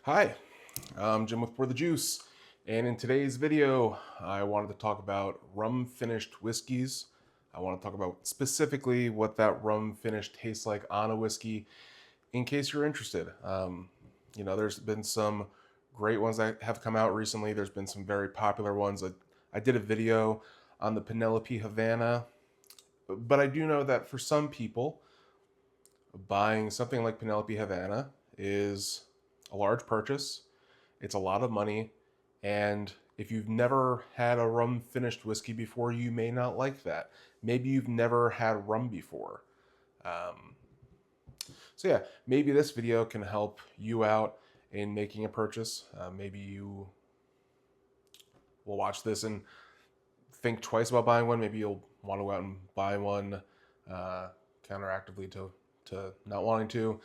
Hi, I'm Jim with Pour the Juice, and in today's video, I wanted to talk about rum finished whiskeys. I want to talk about specifically what that rum finish tastes like on a whiskey, in case you're interested. There's been some great ones that have come out recently. There's been some very popular ones. I did a video on the Penelope Havana, but I do know that for some people, buying something like Penelope Havana is a large purchase. It's a lot of money, and if you've never had a rum finished whiskey before, you may not like that. Maybe you've never had rum before. Um, so yeah, maybe this video can help you out in making a purchase. Maybe you will watch this and think twice about buying one. Maybe you'll want to go out and buy one uh, counteractively to not wanting to.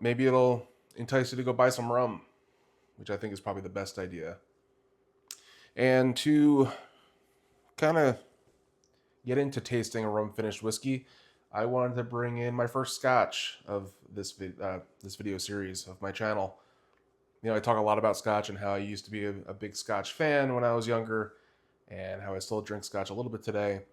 Maybe it'll entice you to go buy some rum, which I think is probably the best idea. And to kind of get into tasting a rum finished whiskey, I wanted to bring in my first scotch of this video series of my channel. I talk a lot about scotch and how I used to be a big scotch fan when I was younger, and how I still drink scotch a little bit today,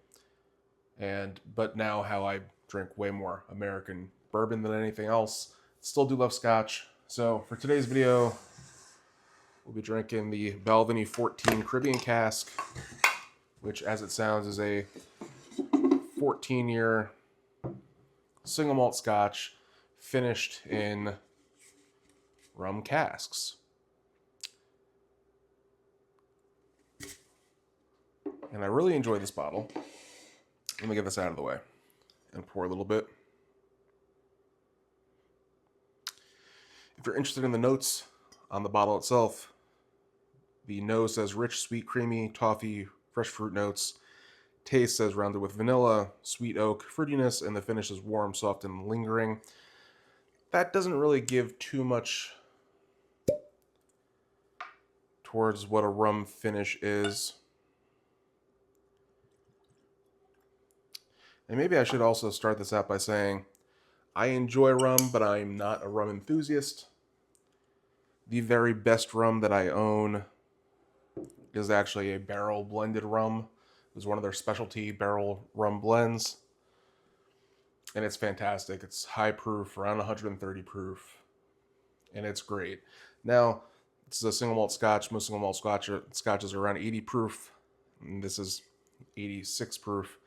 but now how I drink way more American bourbon than anything else. Still do love scotch. So for today's video, we'll be drinking the Balvenie 14 Caribbean Cask, which, as it sounds, is a 14-year single malt scotch finished in rum casks. And I really enjoy this bottle. Let me get this out of the way and pour a little bit. If you're interested in the notes on the bottle itself, the nose says rich, sweet, creamy, toffee, fresh fruit notes. Taste says rounded with vanilla, sweet oak, fruitiness, and the finish is warm, soft, and lingering. That doesn't really give too much towards what a rum finish is. And maybe I should also start this out by saying I enjoy rum, but I'm not a rum enthusiast. The very best rum that I own is actually a barrel blended rum. It was one of their specialty barrel rum blends, and it's fantastic. It's high proof, around 130 proof, and it's great. Now, this is a single malt scotch. Most single malt scotches are around 80 proof, and this is 86 proof.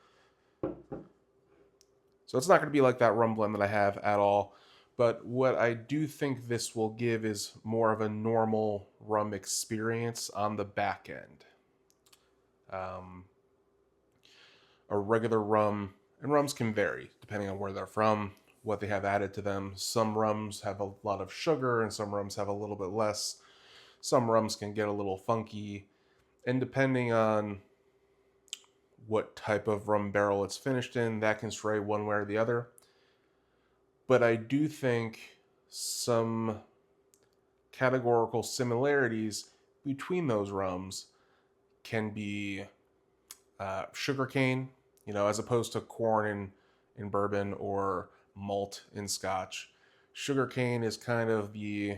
So it's not going to be like that rum blend that I have at all. But what I do think this will give is more of a normal rum experience on the back end. Um, a regular rum, and rums can vary depending on where they're from, what they have added to them. Some rums have a lot of sugar, and some rums have a little bit less. Some rums can get a little funky, and depending on what type of rum barrel it's finished in, that can sway one way or the other. But I do think some categorical similarities between those rums can be sugarcane, as opposed to corn in bourbon or malt in scotch. Sugarcane is kind of the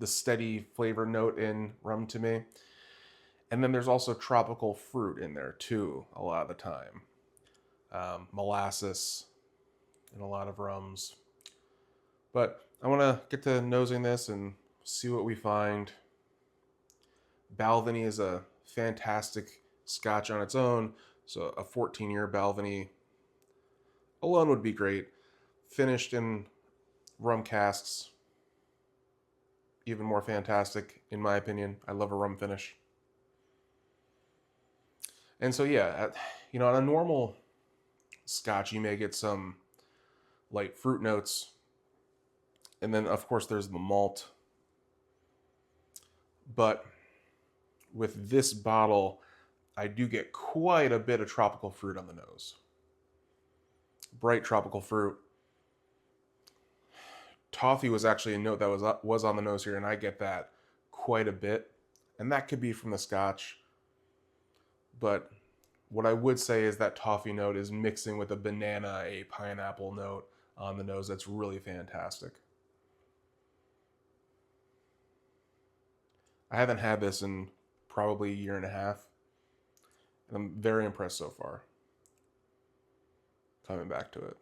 steady flavor note in rum to me. And then there's also tropical fruit in there too, a lot of the time. Molasses in a lot of rums. But I want to get to nosing this and see what we find. Balvenie is a fantastic scotch on its own, so a 14-year Balvenie alone would be great. Finished in rum casks, even more fantastic in my opinion. I love a rum finish. And so yeah, on a normal scotch you may get some light fruit notes, and then of course there's the malt. But with this bottle, I do get quite a bit of tropical fruit on the nose. Bright tropical fruit. Toffee was actually a note that was on the nose here, and I get that quite a bit. And that could be from the scotch. But what I would say is that toffee note is mixing with a banana, a pineapple note, on the nose that's really fantastic. I haven't had this in probably a year and a half, and I'm very impressed so far. Coming back to it.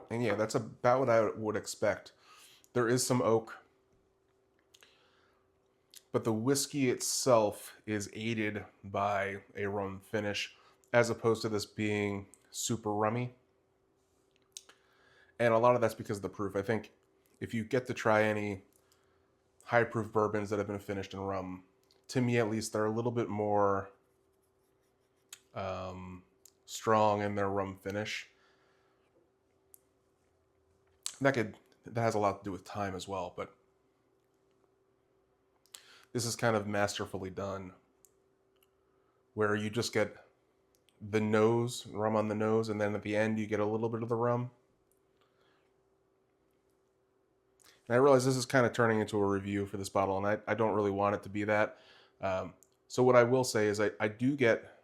And yeah, that's about what I would expect. There is some oak, but the whiskey itself is aided by a rum finish, as opposed to this being super rummy. And a lot of that's because of the proof. I think if you get to try any high proof bourbons that have been finished in rum, to me at least, they're a little bit more strong in their rum finish. That has a lot to do with time as well, but this is kind of masterfully done, where you just get the nose, rum on the nose, and then at the end you get a little bit of the rum. And I realize this is kind of turning into a review for this bottle, and I don't really want it to be that. So what I will say is I do get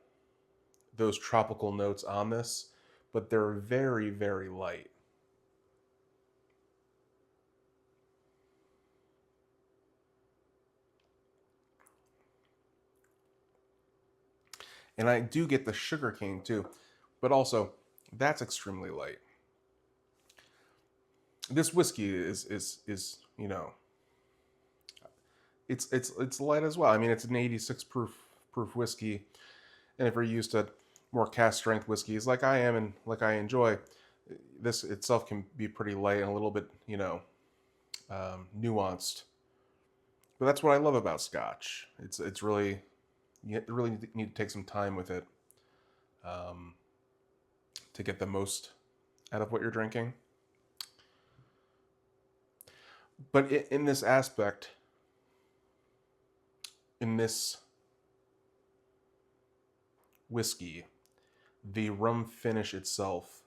those tropical notes on this, but they're very, very light. And I do get the sugar cane too, but also that's extremely light. This whiskey is you know, it's light as well. I mean, it's an 86 proof whiskey, and if you're used to more cask strength whiskeys like I am and like I enjoy, this itself can be pretty light and a little bit, you know, nuanced. But that's what I love about Scotch. It's really, you really need to take some time with it to get the most out of what you're drinking. But in this aspect, in this whiskey, the rum finish itself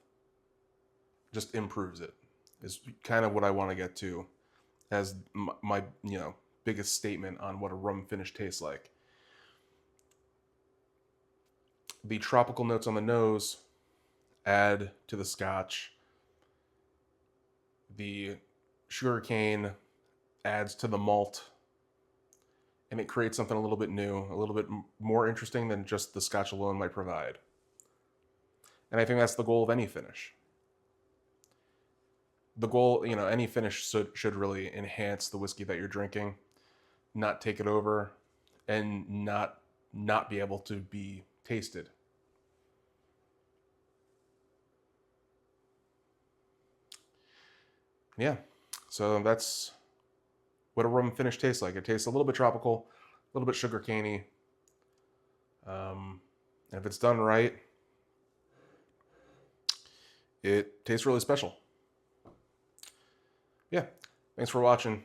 just improves it. Is kind of what I want to get to as my you know, biggest statement on what a rum finish tastes like. The tropical notes on the nose add to the Scotch. The sugarcane adds to the malt, and it creates something a little bit new, a little bit more interesting than just the Scotch alone might provide. And I think that's the goal of any finish. The goal, you know, any finish should really enhance the whiskey that you're drinking, not take it over, and not be able to be tasted. Yeah, so that's what a rum finish tastes like. It tastes a little bit tropical, a little bit sugar caney. And if it's done right, it tastes really special. Yeah, thanks for watching.